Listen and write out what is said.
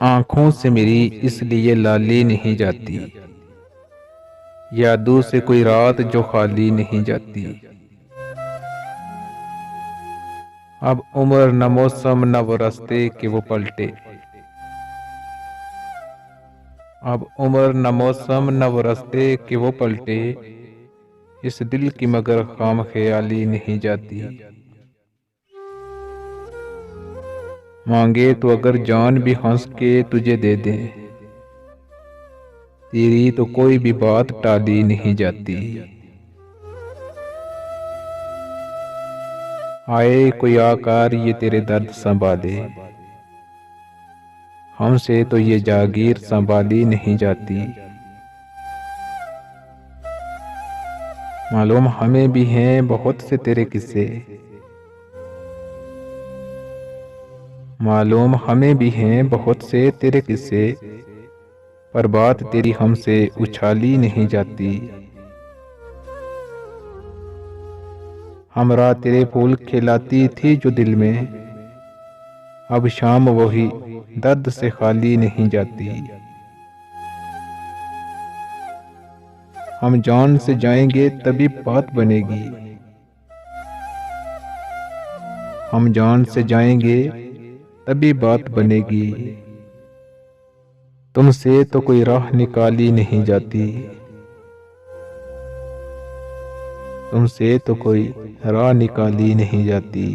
आँखों से मेरी इसलिए लाली नहीं जाती, यादों से कोई रात जो खाली नहीं जाती। अब उम्र न मौसम न वो रास्ते कि वो पलटे। अब उम्र न मौसम न वो रास्ते कि वो पलटे। इस दिल की मगर खाम ख्याली नहीं जाती। मांगे तो अगर जान भी हंस के तुझे दे दें, तेरी तो कोई भी बात टाली नहीं जाती। आए कोई आकर ये तेरे दर्द संभाले, हमसे तो ये जागीर संभाली नहीं जाती। मालूम हमें भी हैं बहुत से तेरे किस्से, मालूम हमें भी हैं बहुत से तेरे किस्से, पर बात तेरी हमसे उछाली नहीं जाती। हमरा तेरे फूल खिलाती थी जो दिल में, अब शाम वही दर्द से खाली नहीं जाती। हम जान से जाएंगे तभी बात बनेगी, हम जान से जाएंगे तभी बात बनेगी। तुमसे तो कोई राह निकाली नहीं जाती, तुमसे तो कोई राह निकाली नहीं जाती।